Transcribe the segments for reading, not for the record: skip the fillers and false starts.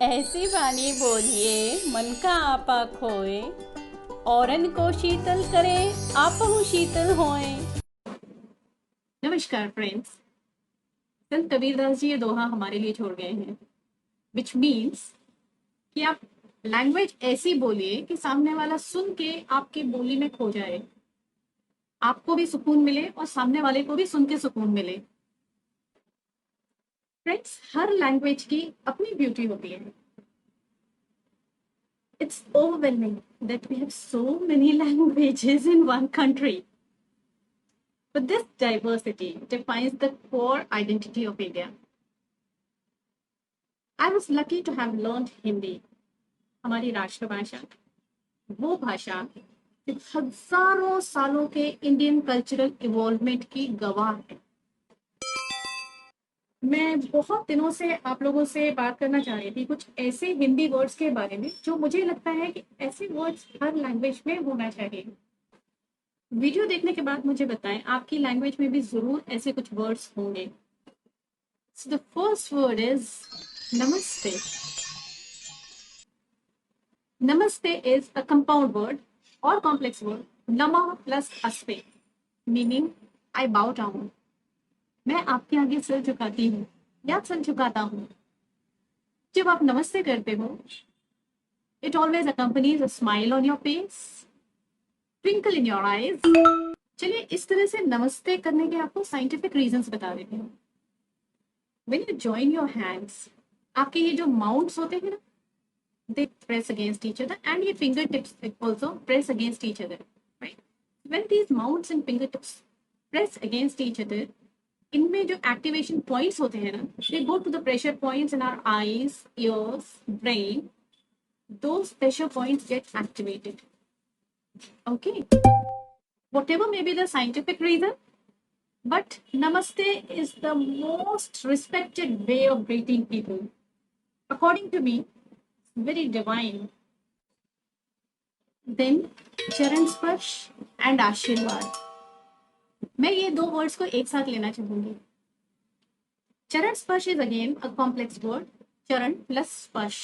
ऐसी वाणी बोलिए मन का आपा खोए, औरन को शीतल करे आपहु शीतल होए। नमस्कार फ्रेंड्स। संत कबीरदास जी ये दोहा हमारे लिए छोड़ गए हैं, विच मीन्स कि आप लैंग्वेज ऐसी बोलिए कि सामने वाला सुन के आपकी बोली में खो जाए, आपको भी सुकून मिले और सामने वाले को भी सुन के सुकून मिले। फ्रेंड्स, हर लैंग्वेज की अपनी ब्यूटी होती है। It's overwhelming that we have so many languages in one country, but this diversity defines the core identity of India. I was lucky to have learned Hindi, हमारी राष्ट्रभाषा, वो भाषा जो हजारों सालों के इंडियन कल्चरल इवॉल्वमेंट की गवाह है। मैं बहुत दिनों से आप लोगों से बात करना चाह रही थी कुछ ऐसे हिंदी वर्ड्स के बारे में जो मुझे लगता है कि ऐसे वर्ड्स हर लैंग्वेज में होना चाहिए। वीडियो देखने के बाद मुझे बताएं आपकी लैंग्वेज में भी जरूर ऐसे कुछ वर्ड्स होंगे। So the first word is namaste. Namaste is a compound word or complex word. Nama plus aste, meaning I bow down. मैं आपके आगे सिर झुकाती हूँ या सिर झुकाता हूँ। जब आप नमस्ते करते हो, it always accompanies a smile on your face, twinkle in your eyes. चलिए इस तरह से नमस्ते करने के आपको साइंटिफिक रीजंस बता देती हूँ। When you join your hands, आपके ये जो माउंट्स होते हैं ना, they press against each other and your fingertips also press against each other, right? When these mounts and fingertips press against each other, इनमें जो एक्टिवेशन पॉइंट्स होते हैं ना, they go to the pressure points in our eyes, ears, brain. Those pressure points get activated. Okay, whatever may be the scientific reason, but namaste is the most respected way of greeting people. According to me, very divine. Then चरण स्पर्श and आशीर्वाद, मैं ये दो words को एक साथ लेना चाहूंगी। चरण स्पर्श is again a complex word, चरण प्लस स्पर्श।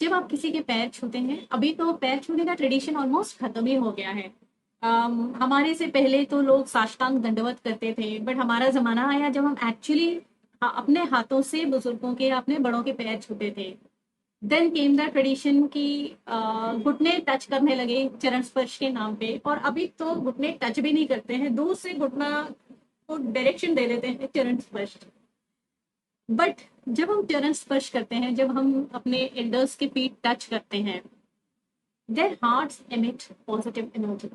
जब आप किसी के पैर छूते हैं, अभी तो पैर छूने का ट्रेडिशन ऑलमोस्ट खत्म ही हो गया है। हमारे से पहले तो लोग साष्टांग दंडवत करते थे, बट हमारा जमाना आया जब हम एक्चुअली अपने हाथों से बुजुर्गों के, अपने बड़ों के पैर छूते थे। देन केम द ट्रेडिशन की घुटने टच करने लगे चरण स्पर्श के नाम पे, और अभी तो घुटने टच भी नहीं करते हैं, दूर से घुटना को डायरेक्शन दे देते हैं चरण स्पर्श। बट जब हम चरण स्पर्श करते हैं, जब हम अपने एल्डर्स के फीट टच करते हैं, there hearts emit positive energy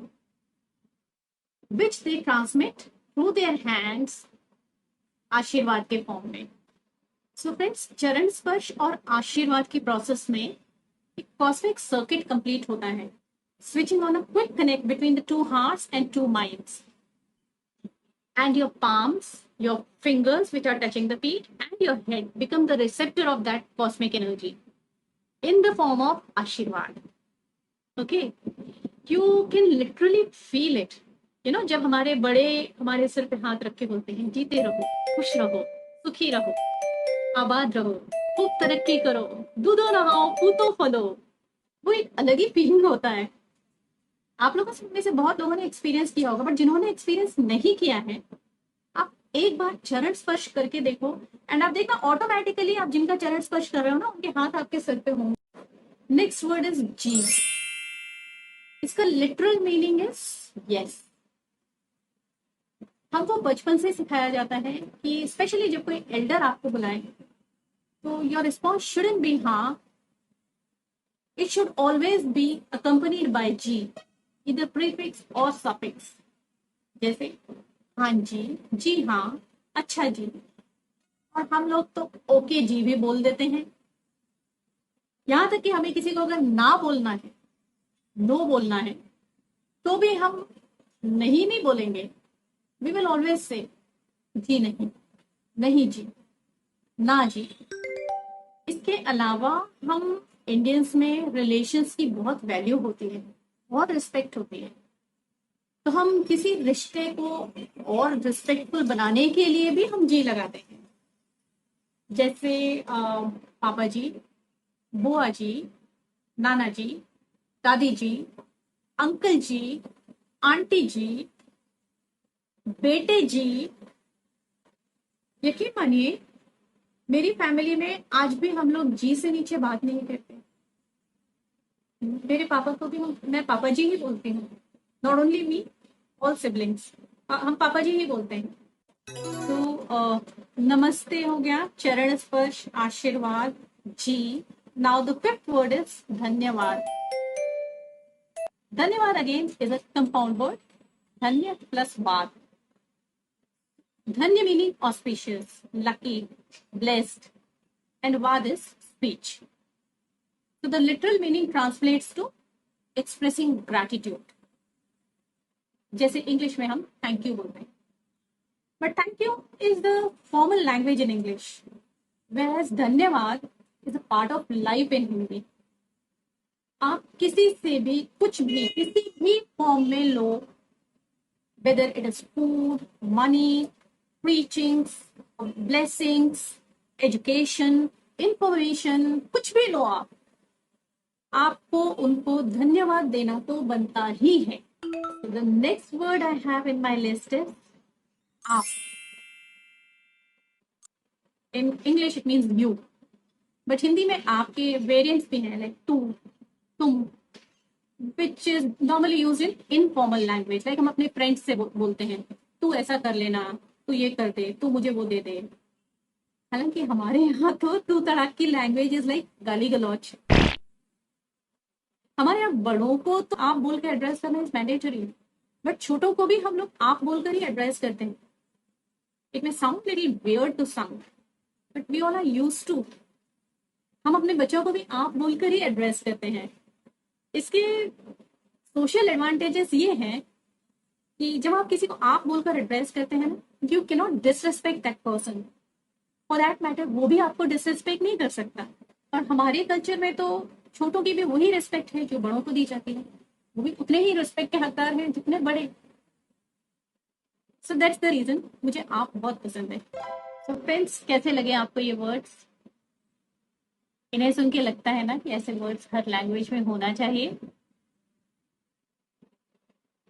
which they transmit through their hands आशीर्वाद के फॉर्म में। सो फ्रेंड्स, चरण स्पर्श और आशीर्वाद की प्रोसेस में एक कॉस्मिक सर्किट कंप्लीट होता है, switching on a quick connect between the two hearts and two minds, and your palms, your fingers which are touching the feet, and your head become the receptor of that cosmic energy in the form of Ashirvad. Okay, you can literally feel it. You know, जब हमारे बड़े हमारे सिर पे हाथ रखे बोलते हैं, जीते रहो, खुश रहो, सुखी रहो, आबाद रहो, खूब तरक्की करो, दूधो नहाओ, पूतो फलो, वो एक अलग ही फीलिंग होता है। आप लोगों में से बहुत लोगों ने एक्सपीरियंस किया होगा, बट जिन्होंने एक्सपीरियंस नहीं किया है, आप एक बार चरण स्पर्श करके देखो, एंड आप देखना ऑटोमेटिकली आप जिनका चरण स्पर्श कर रहे हो ना, उनके हाथ आपके सर पे होंगे। नेक्स्ट वर्ड इज जी। इसका लिटरल मीनिंग इज यस। हमको बचपन से सिखाया जाता है कि स्पेशली जब कोई एल्डर आपको बुलाए, तो योर रिस्पॉन्स शुडंट बी हाँ, it should always be accompanied by ji, इधर प्रीफिक्स और सफिक्स। जैसे हाँ जी, जी हाँ, अच्छा जी, और हम लोग तो ओके जी भी बोल देते हैं। यहां तक कि हमें किसी को अगर ना बोलना है, नो बोलना है, तो भी हम नहीं बोलेंगे। वी विल ऑलवेज से जी नहीं, नहीं जी, ना जी। इसके अलावा हम इंडियंस में रिलेशंस की बहुत वैल्यू होती है, बहुत रिस्पेक्ट होती है, तो हम किसी रिश्ते को और रिस्पेक्टफुल बनाने के लिए भी हम जी लगाते हैं। जैसे पापा जी, बुआ जी, नाना जी, दादी जी, अंकल जी, आंटी जी, बेटे जी। यकीन मानिए, मेरी फैमिली में आज भी हम लोग जी से नीचे बात नहीं करते। मेरे पापा को भी मैं पापा जी ही बोलती हूँ। Not only me, all siblings, हम पापा जी ही बोलते हैं। तो नमस्ते हो गया, चरण स्पर्श, आशीर्वाद, जी। Now the fifth word is धन्यवाद। धन्यवाद again is a compound word, धन्य प्लस वाद। धन्य meaning auspicious, lucky, blessed, and vad is speech. So the literal meaning translates to expressing gratitude. जैसे इंग्लिश में हम थैंक यू बोलते हैं, but thank you is the formal language in English, whereas धन्यवाद is a part of life in Hindi. आप किसी से भी कुछ भी किसी भी फॉर्म में लो, whether it is food, money, preachings, blessings, education, information, कुछ भी लो आप, आपको उनको धन्यवाद देना तो बनता ही है। The next word I have in my list is आप। In English it means you, but Hindi में आपके वेरिएंट्स भी हैं, लाइक तू, तुम, which is normally use in informal language. Like हम अपने फ्रेंड्स से बोलते हैं, तू ऐसा कर लेना, तू ये कर दे, तू मुझे वो दे दे। हालांकि हमारे यहाँ तो तू तड़ाक की लैंग्वेज इज लाइक गाली गलौच। हमारे यहाँ बड़ों को तो आप बोल के एड्रेस करना इज मैंडेटरी, बट छोटों को भी हम लोग आप बोलकर ही एड्रेस करते हैं। It may sound little weird to sound, but we all are used to. हम अपने बच्चों को भी आप बोलकर ही एड्रेस करते हैं। इसके सोशल एडवांटेजेस ये हैं कि जब आप किसी को आप बोलकर एड्रेस करते हैं, you can not disrespect that person. For that matter वो भी आपको डिसरिस्पेक्ट नहीं कर सकता। और हमारे कल्चर में तो छोटों की भी वही रिस्पेक्ट है जो बड़ों को दी जाती है, वो भी उतने ही रिस्पेक्ट के हकदार हैं जितने बड़े। सो दैट्स द रीजन मुझे आप बहुत पसंद है। सो फ्रेंड्स, कैसे लगे आपको ये वर्ड्स? इन्हें सुन के लगता है ना कि ऐसे वर्ड्स हर लैंग्वेज में होना चाहिए।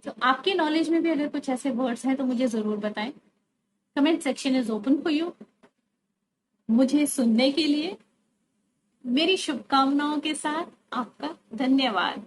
तो आपके नॉलेज में भी अगर कुछ ऐसे वर्ड्स हैं तो मुझे जरूर बताएं। Comment section is open for you. मुझे सुनने के लिए मेरी शुभकामनाओं के साथ आपका धन्यवाद।